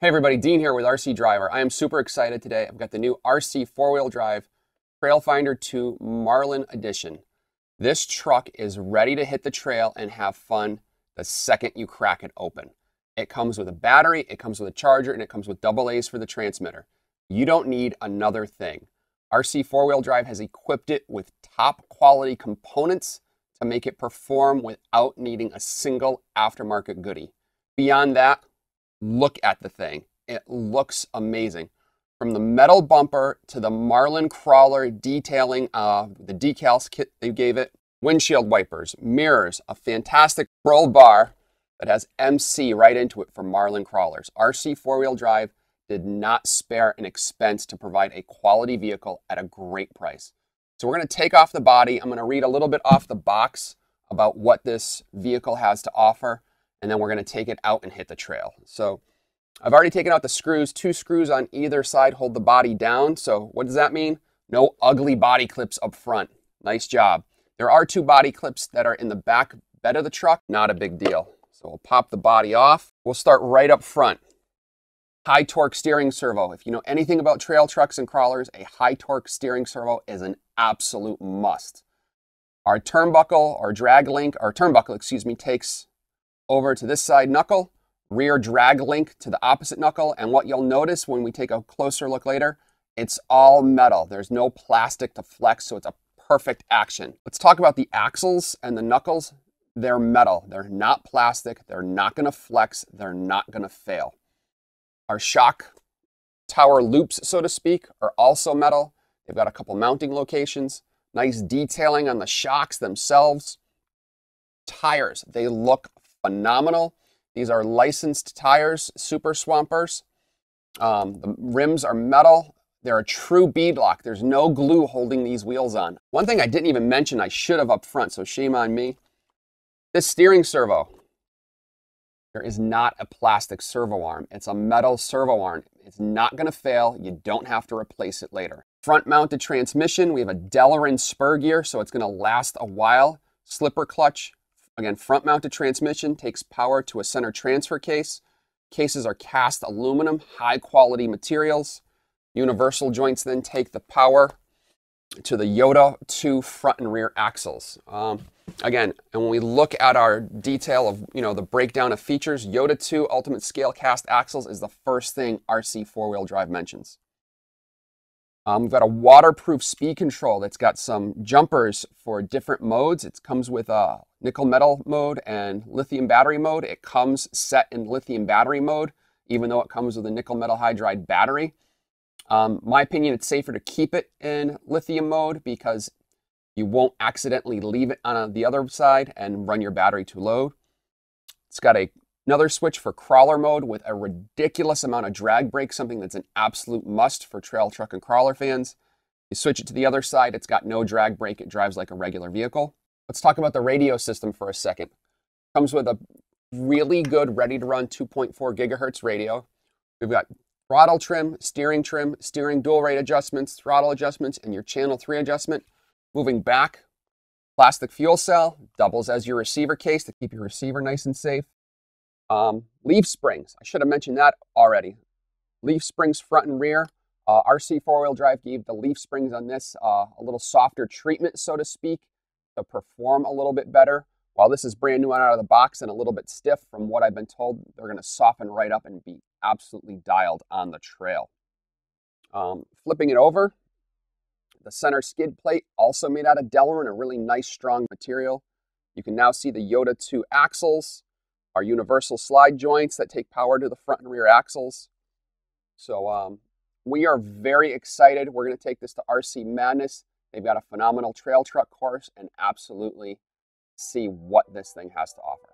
Hey everybody, Dean here with RC Driver. I am super excited today. I've got the new RC four-wheel drive Trail Finder 2 Marlin Edition. This truck is ready to hit the trail and have fun the second you crack it open. It comes with a battery, it comes with a charger, and it comes with double A's for the transmitter. You don't need another thing. RC four-wheel drive has equipped it with top quality components to make it perform without needing a single aftermarket goodie. Beyond that, look at the thing. It looks amazing. From the metal bumper to the Marlin Crawler detailing, the decals kit they gave it, windshield wipers, mirrors, a fantastic roll bar that has MC right into it for Marlin Crawlers. RC four-wheel drive did not spare an expense to provide a quality vehicle at a great price. So we're going to take off the body. I'm going to read a little bit off the box about what this vehicle has to offer, and then we're going to take it out and hit the trail. So I've already taken out the screws. 2 screws on either side hold the body down. So what does that mean? No ugly body clips up front. Nice job. There are 2 body clips that are in the back bed of the truck. Not a big deal. So we'll pop the body off. We'll start right up front. High torque steering servo. If you know anything about trail trucks and crawlers, a high torque steering servo is an absolute must. Our turnbuckle or drag link, or turnbuckle, excuse me, takes over to this side knuckle, rear drag link to the opposite knuckle, and what you'll notice when we take a closer look later, it's all metal. There's no plastic to flex, so it's a perfect action. Let's talk about the axles and the knuckles. They're metal. They're not plastic. They're not going to flex. They're not going to fail. Our shock tower loops, so to speak, are also metal. They've got a couple mounting locations. Nice detailing on the shocks themselves. Tires, they look phenomenal. These are licensed tires, Super Swampers. The rims are metal. They're a true beadlock. There's no glue holding these wheels on. One thing I didn't even mention, I should have up front, so shame on me. This steering servo, there is not a plastic servo arm. It's a metal servo arm. It's not going to fail. You don't have to replace it later. Front mounted transmission, we have a Delrin spur gear, so it's going to last a while. Slipper clutch. Again, front-mounted transmission takes power to a center transfer case. Cases are cast aluminum, high-quality materials. Universal joints then take the power to the Yoda 2 front and rear axles. Again, and when we look at our detail of, the breakdown of features, Yoda 2 ultimate scale cast axles is the first thing RC four-wheel drive mentions. We've got a waterproof speed control that's got some jumpers for different modes. It comes with a nickel metal mode and lithium battery mode. It comes set in lithium battery mode, even though it comes with a nickel metal hydride battery. My opinion, it's safer to keep it in lithium mode because you won't accidentally leave it on the other side and run your battery too low. It's got another switch for crawler mode with a ridiculous amount of drag brake, something that's an absolute must for trail truck and crawler fans. You switch it to the other side, it's got no drag brake. It drives like a regular vehicle. Let's talk about the radio system for a second. Comes with a really good, ready-to-run 2.4 gigahertz radio. We've got throttle trim, steering dual rate adjustments, throttle adjustments, and your channel 3 adjustment. Moving back, plastic fuel cell, doubles as your receiver case to keep your receiver nice and safe. Leaf springs, I should have mentioned that already. Leaf springs front and rear. RC four-wheel drive gave the leaf springs on this a little softer treatment, so to speak, to perform a little bit better. While this is brand new out of the box and a little bit stiff, from what I've been told, they're going to soften right up and be absolutely dialed on the trail. Flipping it over, the center skid plate, also made out of Delrin, a really nice, strong material. You can now see the Yoda 2 axles, our universal slide joints that take power to the front and rear axles. So we are very excited. We're going to take this to RC Madness. They've got a phenomenal trail truck course and absolutely see what this thing has to offer.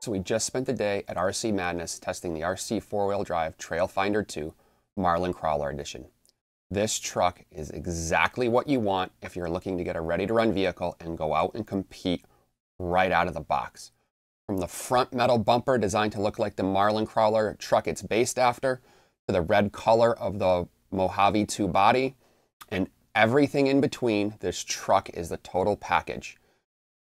So we just spent the day at RC Madness testing the RC four-wheel drive Trail Finder 2 Marlin Crawler Edition. This truck is exactly what you want if you're looking to get a ready-to-run vehicle and go out and compete right out of the box. From the front metal bumper designed to look like the Marlin Crawler truck it's based after, to the red color of the Mojave 2 body, and everything in between, this truck is the total package.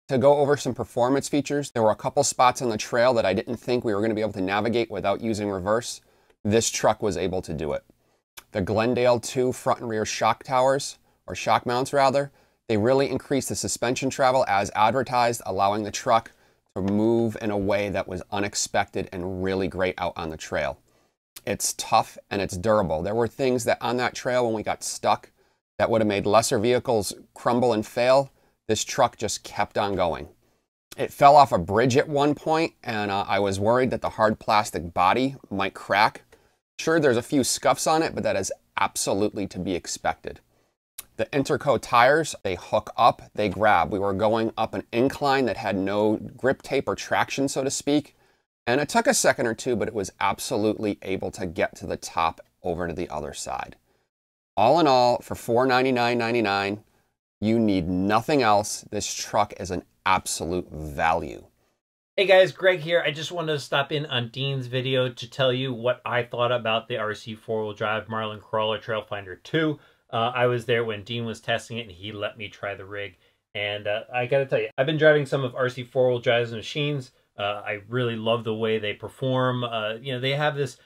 To go over some performance features, there were a couple spots on the trail that I didn't think we were going to be able to navigate without using reverse. This truck was able to do it. The Glendale 2 front and rear shock towers, or shock mounts rather, they really increased the suspension travel as advertised, allowing the truck to move in a way that was unexpected and really great out on the trail. It's tough and it's durable. There were things that on that trail when we got stuck that would have made lesser vehicles crumble and fail. This truck just kept on going. It fell off a bridge at one point, and I was worried that the hard plastic body might crack. Sure, there's a few scuffs on it, but that is absolutely to be expected. The Interco tires, they hook up, they grab. We were going up an incline that had no grip tape or traction, so to speak. And it took a second or two, but it was absolutely able to get to the top over to the other side. All in all, for $499.99, you need nothing else. This truck is an absolute value. Hey guys, Greg here. I just wanted to stop in on Dean's video to tell you what I thought about the RC four-wheel drive Marlin Crawler Trail Finder 2. I was there when Dean was testing it and he let me try the rig. And I gotta tell you, I've been driving some of RC four-wheel drives machines. I really love the way they perform. You know, they have this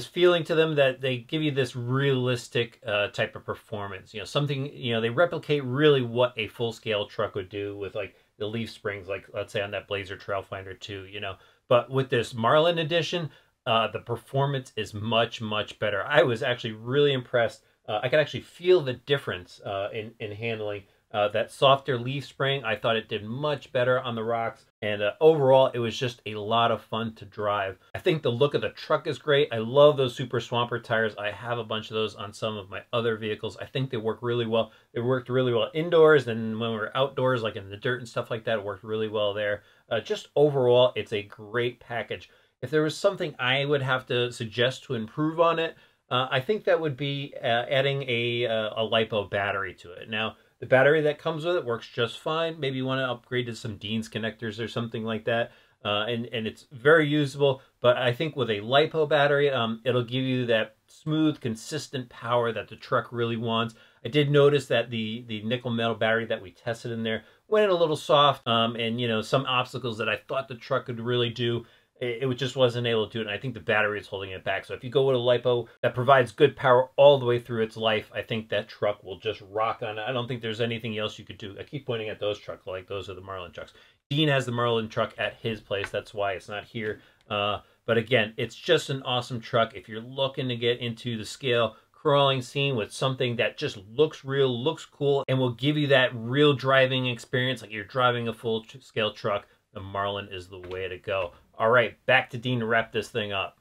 feeling to them that they give you this realistic type of performance. You know, something, you know, they replicate really what a full-scale truck would do with like the leaf springs, like let's say on that Blazer Trail Finder 2, you know. But with this Marlin edition, the performance is much, much better. I was actually really impressed. I could actually feel the difference in handling that softer leaf spring. I thought it did much better on the rocks. And overall, it was just a lot of fun to drive. I think the look of the truck is great. I love those Super Swamper tires. I have a bunch of those on some of my other vehicles. I think they work really well. They worked really well indoors, and when we were outdoors, like in the dirt and stuff like that, it worked really well there. Just overall, it's a great package. If there was something I would have to suggest to improve on it, I think that would be adding a Lipo battery to it. Now, the battery that comes with it works just fine. Maybe you want to upgrade to some Dean's connectors or something like that. And it's very usable. But I think with a Lipo battery, it'll give you that smooth, consistent power that the truck really wants. I did notice that the nickel metal battery that we tested in there went a little soft. And, you know, some obstacles that I thought the truck could really do, it just wasn't able to do it, and I think the battery is holding it back. So if you go with a Lipo that provides good power all the way through its life, I think that truck will just rock on it. I don't think there's anything else you could do. I keep pointing at those trucks, like those are the Marlin trucks. Dean has the Marlin truck at his place. That's why it's not here. But again, it's just an awesome truck. If you're looking to get into the scale crawling scene with something that just looks real, looks cool, and will give you that real driving experience, like you're driving a full-scale truck, the Marlin is the way to go. All right, back to Dean to wrap this thing up.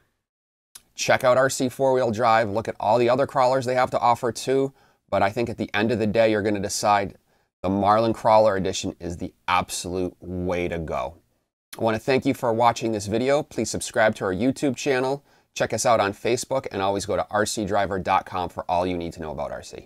Check out RC four-wheel drive. Look at all the other crawlers they have to offer too. But I think at the end of the day, you're going to decide the Marlin Crawler Edition is the absolute way to go. I want to thank you for watching this video. Please subscribe to our YouTube channel. Check us out on Facebook, and always go to rcdriver.com for all you need to know about RC.